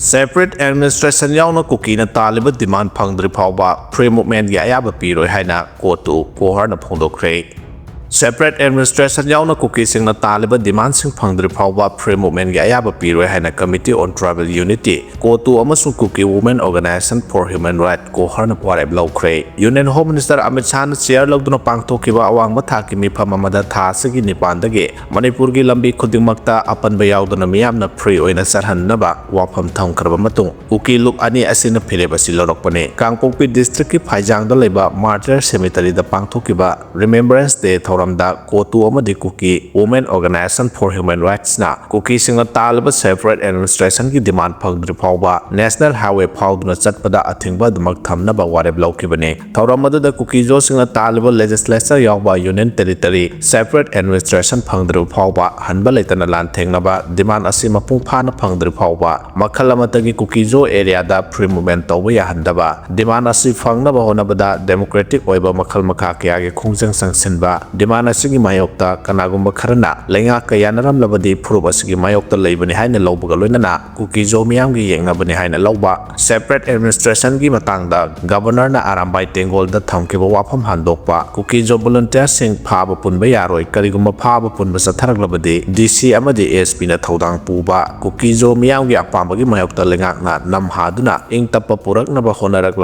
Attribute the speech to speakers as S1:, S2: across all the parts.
S1: Separate administration yauna Kuki na taliba demand phangdri phawba free movement gi ayaba piroi haina kotu kohar na phongdokre. Separate administration yauna Kuki sing na taliba demand sing phangdri phawba free movement gi ayaba piroi haina Committee on Tribal Unity kotu amasung Kuki Women Organization for Human Rights kohar na wareb lawkre. Union Home Minister Amit Shah na chair lawduna pangthokiba awangma thaki mifam amada tha asigi nipandagi Manipur gi lambi khudingmakta apanba yauduna miyamna free oina sarhannaba wafam thamkhraba matung Kuki look ani asina phireba silorokpane Kangpokpi district ki Phaijang da leba Martyr Cemetery da pangthokiba Remembrance Day thoramda kotu amadi Kuki Women Organization for Human Rights na Kuki singa talaba separate administration ki demand phangdri phawba National Highway phawduna chatpada athingba dumak thamnaba wareb lawkibane thoramada da Kuki jo singa talaba legislature yawba Union Territory separate administration phangdri phawba hanba leitana lan thengnaba demand asi mapung phana phangdri phawba makhal amatagi Kuki jo area da free movement tawba yahandaba demand asi phangnaba honabada democratic oiba makhal makha kya ge khongjang sangsinba demand asi gi mayokta kanagumba kharana lenga kaya naram labadi phurub asi gi mayokta leibani haina lawbaga loinana Kuki jo miyam gi yengnabani haina lawba separate administration gi matangda governor na arambai tengol da thamkiba wafam handokpa Kuki jo volunteer sing phaba punba yaroi karigumba phaba punba satharak DC amadi ASP na thodang puba Kuki jo miyam gi apambagi mayokta lengakna namhaduna ingtappa puraknaba honarak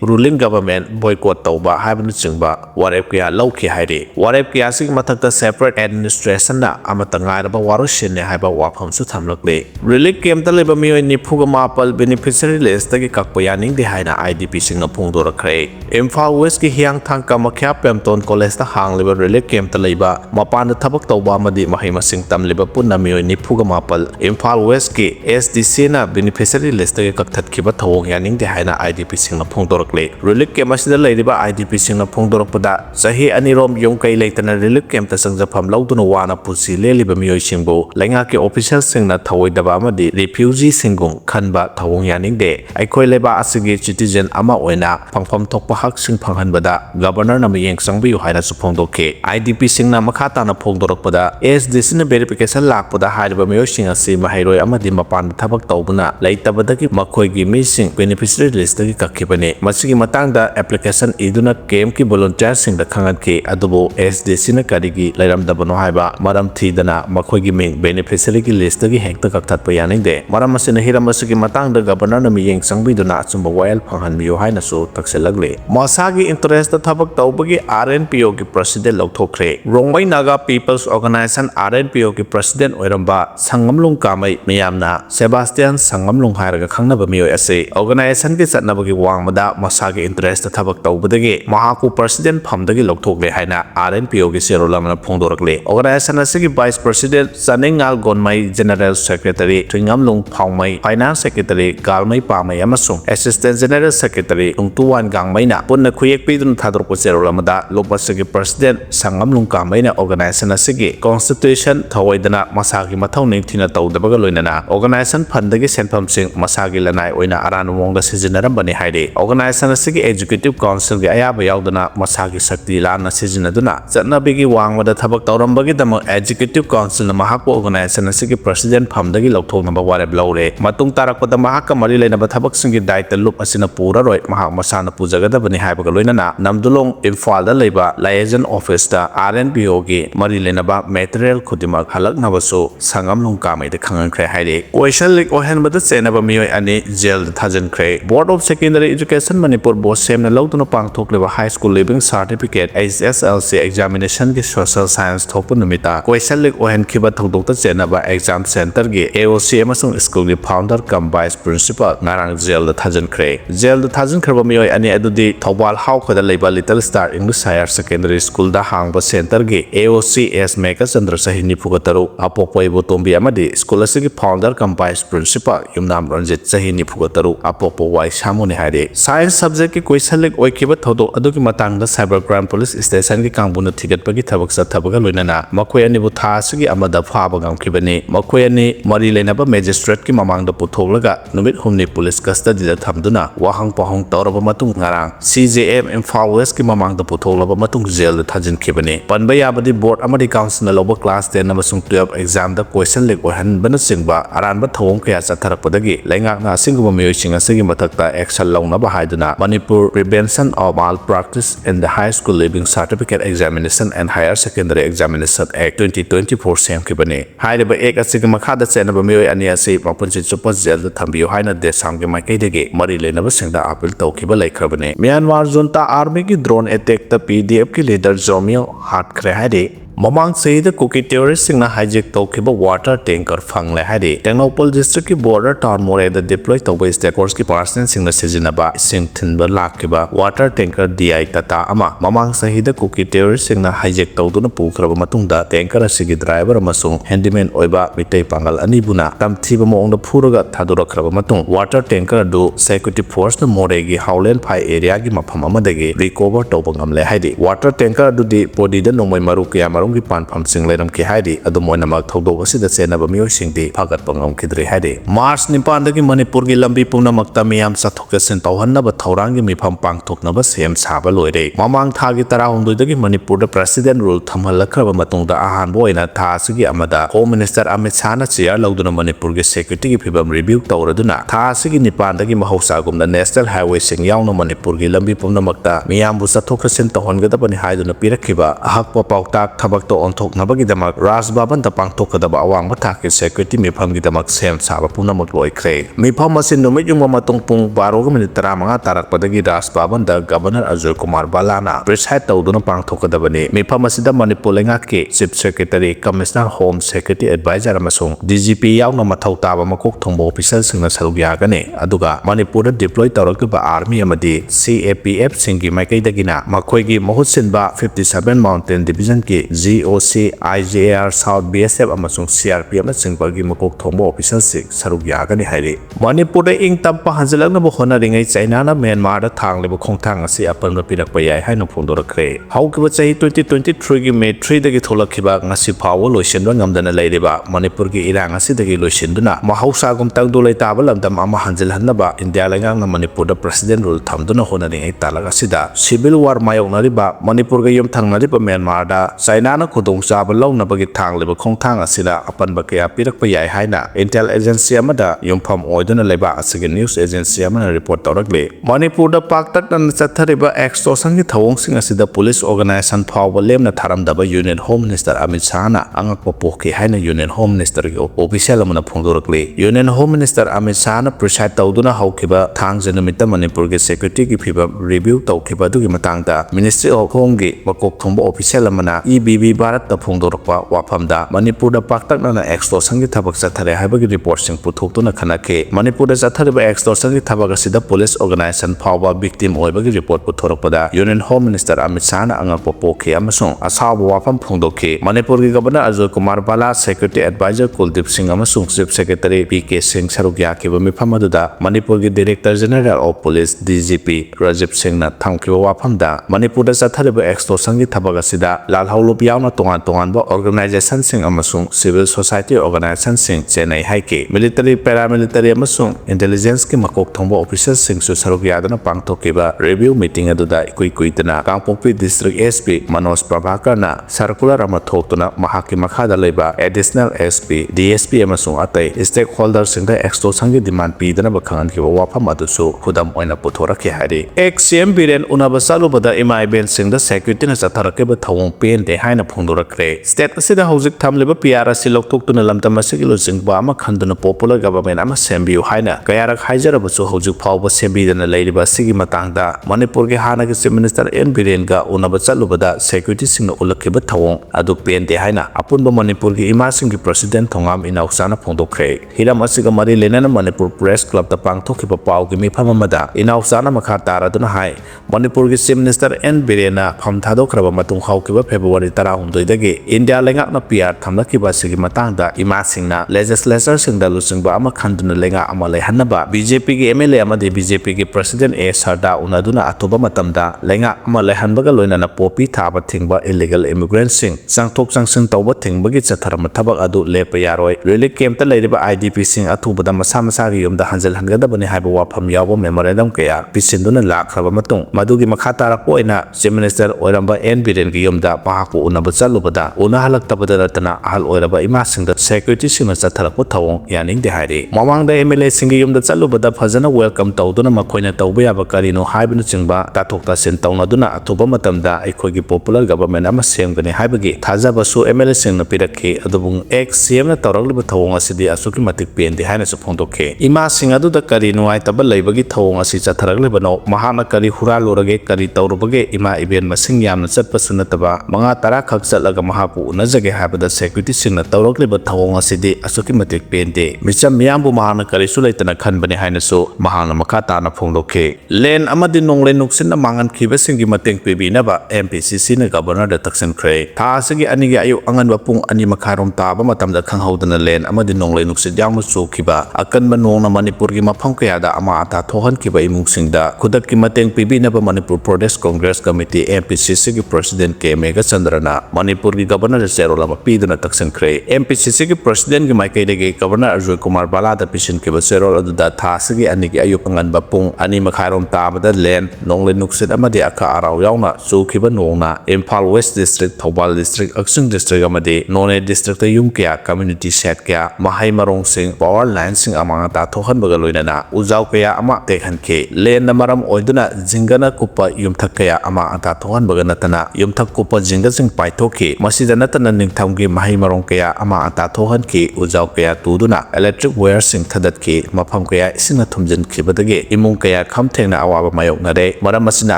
S1: ruling government boycott tawba haibna chingba warep kya lawki hairi warep kya sig mathakta separate administration na amata ngairaba waroshin ne haiba wafam su thamlakle relief camp ta leba mioi nifuga mapal beneficiary list tagi kakpa yaning de haina IDP singna phongdorakre Imphal West ki hiang thang kamakya pemton college ta hangleba relief camp ta leba mapan thabak tawba amadi mahai masing tamleba punna mioi nifuga mapal Imphal West ki SDC na beneficiary list tagi kakthatkiba thawong yaning de haina IDP singna phongdorakle relief camp asida leiriba IDP singna phongdorakpada sahi anirom yong kai leitana relief camp ta sangjafam lawduna wana pusi leliba mioi singbo lenga ke official singna thawoidaba amadi refugee singgung khanba thawong yaning de aikhoi leba asigi citizen ama oina phangpham thokpa hak sing phanghanbada governor na miyeng sangbiu haina su phongdokhe IDP singna makhata na phongdorakpada SDC na verification lakpada haiba mioi sing asi mahairoi amadi mapan thabak tawbuna leitabadagi makhoi gi mising beneficiary list gi kakhibane masigi matangda application iduna camp ki volunteer sing da khangatke adubo SDC na karigi leiramdabano haiba maram thidana makhoi gi ming beneficiary gi list gi hekta kakthatpa yaning de maram asina hiram asigi matangda governor na miyeng sangbiduna achumba wail phanghanbiyo haina su takselagle masagi interest da thabak tawbagi RNPO gi president lokthokre Rongbai Naga People's Organization RNPO gi president oiramba sangamlung kamai miyamna Sebastian sangamlung hairaga khangnaba miyoi ase organization gi chatnabagi wangmada masagi interest da thabak tawbadagi mahaku president phamdagi lokthokle haina RNPO gi serolamna phongdorakle organization asigi vice president Saningal Gonmai general secretary Tringamlung Phawmai finance secretary Galmai Pamai amasung assistant general secretary Ungtuwan Gangmai na punna khuyek pidun thadrokpa serolamada lopasigi president Sangamlung Kamai na organization asigi constitution thawaidana masagi mathau ningthina tawdabaga loinana organization phandagi senpham sing masagi lanai oina aranu mongda sijinarambani haide organization asigi executive council gi ayaba yaudana masagi sakti lana sijinaduna chatnabigi wangmada thabak tawrambagi damak executive council na mahakpo organization asigi president phamdagi lokthoknaba wareb lawre matung tarakpada mahaka mari leinaba thabak singi daita loop asina pura roi mahak masana pujagadabani haibaga loinana namdulong Imphal da leiba liaison office da RNPO gi mari leinaba material khudimak halaknabasu sangamlung kamai da khangankhre haide question lik ohenbada chenaba mioi ani jail da thajinkhre Board of Secondary Education Manipur board semna lawduna pangthokleba high school living certificate HSLC examination gi social science thokpa numita question lik ohen khiba thodokta chenaba exam center gi AOC amasung school gi founder cum vice principal ngarang jail da thajinkhre mioi ani adudi Thobal Hau khoda leiba Little Star English Higher Secondary School da hangba center gi AOC S Meka Chandra Sahini Phugataru apopoi botombi amadi school asigi founder cum vice principal Yumnam Ranjit Sahini Phugataru apopo wai samone haide science subject ki question lik oikiba thodok adugi matangda cybercrime police station gi kangbuna थिगटपगी थबक चथबगा लोइनना मखोय अनिबु था असगी अमदा फाबा गामखिबनी मखोय अनि मरि लेनबा magistrate की ममांगदा पुथोलगा नुमित हुमनि police custody दा थमदुना वाहंग पहंग तौरबा मतुंग ngarang CJM Imphal West की ममांगदा पुथोलबा मतुंग jail दा thajinkhre panba yabadi board amadi council na loba class 10 amasung 12 exam da question leak ohanbana singba aranba thawong kaya chatharakpadagi laingak na singba miyoi asigi mathakta action lawnaba haiduna Manipur Prevention of Malpractice in the High School Living Certificate Examination and Higher Secondary Examination Act 2024 semkibani hairiba ek asigi makhada chenaba miyoi ani asi mapunchi chupa jail da thambiyo haina desamge maikaidagi mari lenaba singda appeal tawkiba laikhrabani Myanmar junta army ki drone attack ta PDF ki leader Jomio chtpa hairi Mamang Sayida Kuki terrorist singna hijack tawkiba water tanker fangle hairi Tengnopal district ki border town more da deploy tawba state force ki person singna sijinaba sing thinba lakkiba water tanker DI tata ama Mamang Sayida Kuki terrorist singna hijack tawduna pukraba matungda tanker asigi driver amasung handyman oiba mitai pangal anibuna tamthiba moongda phuraga thadurakraba matung water tanker du security force na more gi Howland Phai area gi mapham amadagi recover tawba ngamle hairi water tanker du di body da nomoi maru kya की पान फम सिंग लेरम की Heidi अदुमोइनमक थौदोक असिदा चेनबा मियोइसिंगदि फागत Pangam खिद्रि Heidi मार्च 9 की मणिपुर की लंबी पुनमक्ता मियाम चथोक chain तौहन्नब थौरांगी मिफम पांगथोकनब same साबा लोइरे ममांग थागी 19 की Manipur president rule थमहलखरब मतुंगदा अहानबो ओइना थासिगी अमदा होम मिनिस्टर अमित शाहना चेयर लौदुना मणिपुर की सिक्योरिटी की फिबम रिव्यू तौरदुना थासिगी 9 की महौसागुमना नेशनल हाईवे सिंग यावना मणिपुर की लंबी पुनमक्ता मियामबु चथोक चेन तौहनगदबनि हाइदुना पिरखिबा अहक्पा पाउताक थबक तो onthoknabagidamak Rajbhavan da pangthokadaba awangba thakki security mifamgidamak sem saba punamak loikhre mifam asin numit yung mamatong pung 12:35 tarakpadagi Rajbhavan da Governor Ajay Kumar Balana preside tawduna pangthokadabani mifam asida Manipur lengakki Chief Secretary Commissioner Home Security Advisor amasung DGP yauna mathau taba makok thongba official singna saruk yagani aduga Manipur da deploy tawrakba army amadi CAPF singi maikaidagina makhoigi mahut sinba 57 Mountain Division ki GOC IJR South BSF amasung CRPF na singpagi makok thongba official sik saruk yagani hairi Manipur da ing tampa hanjalakna bo honaringai China na Myanmar da thangleba khongthang asi apanba pirakpa yai haina phongdorakre haukiba chahi 2023 gi May 3 dagi tholakhiba ngasi phawa loisenba ngamdana leiriba Manipur gi irang asi dagi loisenduna mahausa gum tangdo lai taba lamdam ama hanjalhanaba India langang na Manipur da president rule thamduna honaringai talaga sida civil war mayoknariba Manipur ga yum thangnariba Myanmar da China na khudong chaba lawnabagi thangleba khongthang asida apanba kaya pirakpa yai haina intel agency amada yumpham oiduna leba asigi news agency amana report tawrakle Manipur da paktak nan chathariba extortion gi thawong sing asida police organization phawba lemna tharamdaba Union Home Minister Amit Shah na angakpa pokhi haina Union Home Minister gi official amana phongdorakle Union Home Minister Amit Shah na preside tawduna haukiba thangje numita Manipur gi security gi phiba review tawkhiba dugi matangda Ministry of Home gi makok thongba official amana EBB Bharat da phongdorakpa wafamda Manipur da paktakna na extortion gi thabak chathare haibagi report sing puthokduna khanake Manipur da chathariba extortion gi thabak asida police organization phawba victim oibagi report puthorakpada Union Home Minister Amit Shah na angakpa pokhi amasung asabu wafam phongdokhi Manipur gi Governor Ajay Kumar Bala Security Advisor Kuldeep Singh amasung Chief Secretary PK Singh saruk yakiba mifam aduda Manipur gi Director General of Police DGP Rajiv Singh na thamkiba wafamda Manipur da chathariba extortion gi thabak asida lalhaulup yauna tongan ba organization sing amasung civil society organization sing Chennai haike military paramilitary amasung intelligence ki makok thongba official sing su saruk yadana pangthokiba review meeting aduda ikuitana Kangpokpi District SP Manoj Prabhakar na circular ama thoktuna mahaki makhada leiba additional SP DSP amasung atai stakeholder sing da extortion gi demand pidana ba khangan ki wafam adusu khudam oina puthoraki hari XCM Biren unabasalu bada imai ben sing da security na chatharake ba thawong pen de haina phongdorakre state asida hauzik thamleba PR asi loktoktuna lamtam asigi lojingba ama khanduna popular government ama sembiu haina kayarak haijarabachu hauzik phawba sembidana leiriba sigi matangda Manipur gi hana gi Chief Minister N Biren ga unaba chalubada security singna ulakhiba thawong adu pente haina apunba Manipur gi ima sing gi president thongam inausana phongdokre hiram asiga mari lenana Manipur Press Club da pangthokhiba paw gi mifam amada inausana makha taraduna hai Manipur gi Chief Minister N Biren na pham thadokraba matung haukiba February 10 ꯇꯔꯥꯍꯨꯝꯗꯣꯏꯗꯒꯤ India ꯂꯩꯉꯥꯛꯅ PR ꯊꯝꯂꯛꯈꯤꯕ ꯑꯁꯤꯒꯤ ꯃꯇꯥꯡꯗ ꯏꯃꯥꯁꯤꯡꯅ ꯂꯦꯖꯤꯁꯂꯦꯆꯔꯁꯤꯡꯗ ꯂꯨꯆꯤꯡꯕ ꯑꯃ ꯈꯟꯗꯨꯅ ꯂꯩꯉꯥꯛ ꯑꯃ ꯂꯩꯍꯟꯅꯕ BJPꯒꯤ MLA ꯑꯃꯗꯤ BJPꯒꯤ President A Sarda उनदुना अथुबा मतमदा लेंगा अमा लेहनबगा लोइनाना पोपी थाबा थिंगबा इलीगल इमिग्रेंट्सिंग चांगथोक चांगसिंग तौबा थिंगबगी चथरम थबक अदु लेपा यारोय रिलीफ कैंपता लेरिबा IDP सिंग अथुबदा मसा मसागी युमदा हंजल हनगदबने हाइबा वाफम यावो मेमोरेंडम कया पिसिंदुना लाखरबा मतुंग मदुगी मखा तारकपा ओइना चीफ मिनिस्टर ओइरंबा एन बिरेनगी युमदा महाकु उनबा चलुबदा उना हलक्तबदा नतना अहल ओइरबा इमासिंगदा सेक्युरिटी सिंगना चथरकपा थवोंग यानिंगदे हाइरे ममांगदा MLA सिंगी युमदा चलुबदा फजना वेलकम तौदुना मखोइना तौबा याबा करिनो हाइबनु चिंगबा ताथोक तासिन तौनादुना अथुबा मतमदा अखोइगी पॉपुलर गवर्नमेंट अमा सेमगने हाइबगी थाजाबसु MLA सिंगना पिरखि अदुबुंग एक्स CM ना तौरगलिबा थवोंग असिदि असुकी मतिक पेंदे हाइनासु फोंदोखे इमा सिंग अदुदा करि नुआइतबा लैबगी थवोंग असि चथरगलिबनो महाना करि हुरालोरगे करि तौरबगे इमा इबेन मसिंग यामना चटपसु नतबा मंगा तरा खक चटलगा महापु उनजगे हाइबदा सेक्युरिटी सिंगना तौरगलिबा थवोंग असिदि असुकी मतिक पेंदे मिचम मियामबु महाना करिसु लैतना खनबने हाइनासु महाना मखा ताना फोंदोखे लेन अमदि नोंगले नुक्सिन मांगन खिबसिंगी मतेंग पिबिनबा MPCC ना गवर्नर द तक्सिनख्रे थासगी अनिगे अयु अंगनबा पुंग अनि मखारोम ताबा मतमदा खंगहौदना लेन अमदि नोंगले नुक्सिन यामु चोखिबा अकनबा नोंगना मणिपुर की मफम कयादा अमा आता थोहनखिबा इमुंगसिंगदा खुदकि मतेंग पिबिनबा मणिपुर प्रदेश कांग्रेस कमिटी MPCC की प्रेसिडेंट के मेगा चंद्रना मणिपुर की गवर्नर चेरोल अमा पीदना तक्सिनख्रे MPCC की प्रेसिडेंट की माइकैदगे गवर्नर अजय कुमार बालादा पिसिनखिबा चेरोल अदुदा थासगी अनिगे अयु अंगनबा पुंग अनि मखारोम ताबदा लेन नोंगले नुक्सिन अमदि अखा आराव यावना चोखिबा नोंगना Imphal west district Thoubal district अक्सिंग डिस्ट्रिक्ट अमदि नोने डिस्ट्रिक्ट युम कया कम्युनिटी सेट कया महाई मरोंग सिंग पावर लाइन सिंग अमांगा ताथोहनबगा लोइनाना उजाव कया अमा तेखनखे लेन मरम ओइदुना जिंगना कुप्पा युमथक कया अमा ताथोहनबगा नतना युमथक कुप्पा जिंगा सिंग पाइथोखे मसिदा नतना निंगथमगी महाई मरोंग कया अमा ताथोहनखे उजाव कया तुदुना इलेक्ट्रिक वायर सिंग थदतखे मफम कया इसिंगना थुमजिनखिबदगे इमुंग कया खमथेंगना अवाबा मायोकनरे मरम मसिना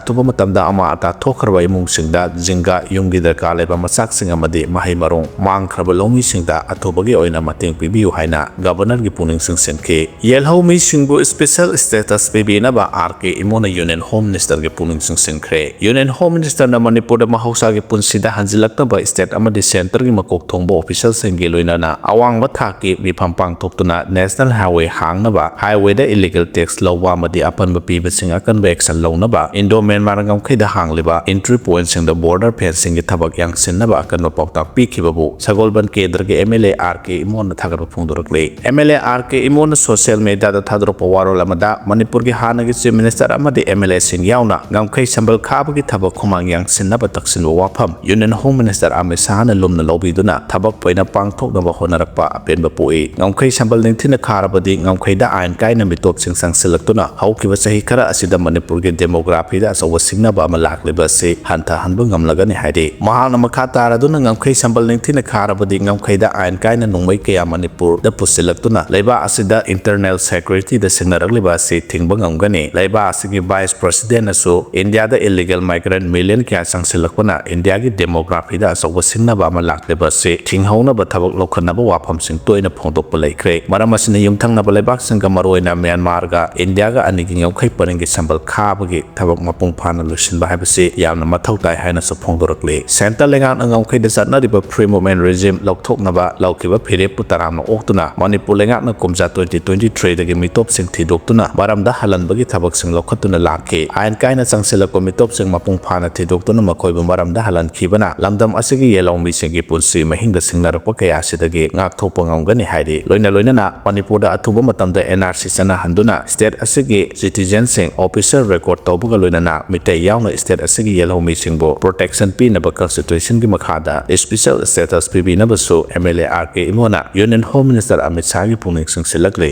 S1: अथुबा मतमदा अमा ताथोखरबा इमुंगसिंगदा जिंगा युमगी दरकार लेबा मसाकसिंग अमदि महाई मरोंग मांगखरबा लौमीसिंगदा अथुबगी ओइना मतेंग पिबियु हाइना गवर्नर की पुनिंग सिंगसेनखे येलहौ मिसिंगबु स्पेशल स्टेटस पिबिनबा RK इमोना यूनियन होम मिनिस्टर की पुनिंग सिंगसेनख्रे यूनियन होम मिनिस्टर ना मणिपुर महौसा की पुनसिदा हंजिलक्तबा स्टेट अमदि सेंटर की मकोक थोंबा ऑफिशियल सिंगी लोइनाना अवांगबा थाकी मिफम पांगथोक्तुना नेशनल हाईवे हांगनबा हाईवे दा इलीगल टैक्स लौबा अमदि अपनबा पीबसिंग अकनबा एक्शन लौनबा इंडो म्यांमार गमखैदा हांगलिबा एंट्री पॉइंट सिंग द बॉर्डर फेंसिंग की थबक यांगसिनबा अकनबा पाउता पीखिबबु सगोलबन केंद्र के MLA RK इमोना थागरबा फोंदोरकले MLA RK इमोना सोशल मीडिया दा थादरोपा वारोल अमदा मणिपुर की हानगी चीफ मिनिस्टर अमदि MLA सिंग यावना गमखै संबल खाबगी थबक खुमांग यांगसिनबा तक्सिनबा वाफम यूनियन होम मिनिस्टर अमित शाहना लुमना लौबिदुना थबक पैना पांगथोकनबा होनरकपा अपेनबा पोई गमखै संबल निंथिना खारबदि गमखैदा आयन कायना मितोप सिंग संगसिलक्तुना हौकिबा चही खरा असिदा मणिपुर की डेमोग्राफी दा असौबा सिंगनबा अमा लाक्लिबा से हंथा हनबा ngамlagani हाइदे महाना मखा तारादुना गमखै संबल निंथिना खारबदि गमखैदा आयन कायना नुंगमै कया मणिपुर दा पुसिलक्तुना लैबा असिदा इंटरनल सेक्रेटरी दा सिंगनरगलिबा से थिंगबा ngамgani लैबा असिगी वाइस प्रेसिडेंट असो इंडिया दा इलीगल माइग्रेंट मिलियन क्या संगसिलक्पना इंडिया की डेमोग्राफी दा असौबा सिंगनबा अमा लाक्लिबा से थिंगहौनबा थबक लौखनबा वाफम सिंग तोइना फोंदोकपा लैख्रे मरम असिना युमथंगनबा लैबाक सिंग मरोइना म्यांमार गा इंडिया गा अनिगी ngamkhै परंगी संबल खाबगी थबक मपुंग फाना लुसिनबा हाइबसे यामना मथौ ताइ हाइना सु फोंदोरकले सेंट्रल लेंगान ngamkhै दा चटनारिबा फ्री मूवमेंट रेजिम लौथोकनबा लौकिबा फिरेपु तरामना ओक्तुना मणिपुर लेंगाकना कुमजा 2023 दगी मितोप सिंग थिदोक्तुना मरमदा हलनबगी थबक सिंग लौखतुना लाखे आयन कायना संगसिलको मितोप सिंग मपुंग फाना थिदोक्तुना मखोइबु मरमदा हलनखिबना लमदम असिगी येलौमी सिंगी पुनसि महिंगदा सिंगनरपा कया सिदगी ngakthokpa ngamgani hairi loina loinana manipur da athuba matamda NRC sana handuna state asigi citizen sing officer record tawbuga loinana mitai yauna state asigi yelhomi singbo protection pi naba constitution gi makhada special status pi bi nabasu MLA RK imona union home minister Amit Shah gi puning sing silakle